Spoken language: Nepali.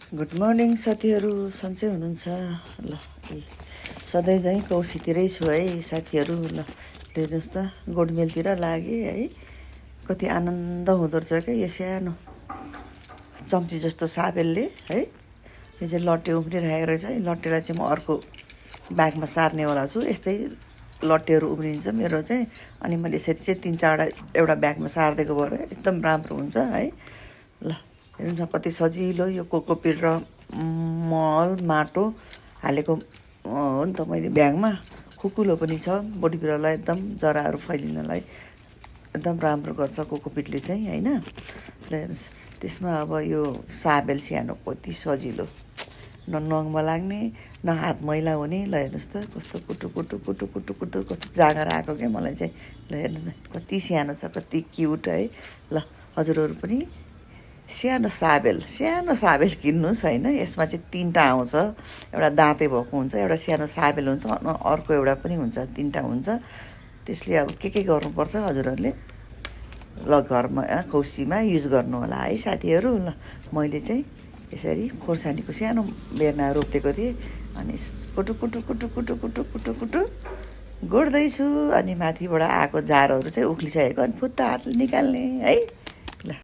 गुड मर्निङ साथीहरू, सन्चै हुनुहुन्छ ल। सधैँ चाहिँ कौसीतिरै छु है साथीहरू। ल हेर्नुहोस् त, गोडमेलतिर लागेँ है। कति आनन्द हुँदो रहेछ क्या यो सानो चम्ची जस्तो साबेलले है। यो चाहिँ लट्टे उम्रिरहेको रहेछ। लट्टेलाई चाहिँ म अर्को ब्यागमा सार्नेवाला छु। यस्तै लट्टेहरू उम्रिन्छ मेरो चाहिँ। अनि मैले यसरी चाहिँ 3-4वटा एउटा ब्यागमा सारिदिएको भएर एकदम राम्रो हुन्छ है। ल हेर्नु न, कति सजिलो। यो कोकोपिट र मल माटो हालेको हो नि त मैले ब्यागमा। खुकुलो पनि छ, बोडी बिरुवालाई एकदम जराहरू फैलिनलाई एकदम राम्रो गर्छ कोकोपिटले चाहिँ होइन। ल हेर्नुहोस्, त्यसमा अब यो साबेल सानो कति सजिलो, न नङमा लाग्ने न हात मैला हुने। ल हेर्नुहोस् त, कस्तो कुटु कुटु कुटु कुटु कुटु कस्तो जाँगर आएको क्या मलाई चाहिँ। ल हेर्नु न, कति सानो छ, कति क्युट है। ल हजुरहरू पनि सानो साबेल किन्नुहोस् होइन। यसमा चाहिँ 3टा आउँछ। एउटा दाँते भएको हुन्छ, एउटा सानो साबेल हुन्छ, अर्को एउटा पनि हुन्छ, 3टा हुन्छ। त्यसले अब के गर्नुपर्छ हजुरहरूले ल घरमा कौसीमा युज गर्नु होला है साथीहरू। ल मैले चाहिँ यसरी खोर्सानीको सानो बेर्ना रोपिदिएको थिएँ। अनि कुटु कुटु कुटु कुटु कुटु कुटु कुटु गोड्दैछु। अनि माथिबाट आएको जारहरू चाहिँ उक्लिसकेको, अनि फुत्ता हातले निकाल्ने है।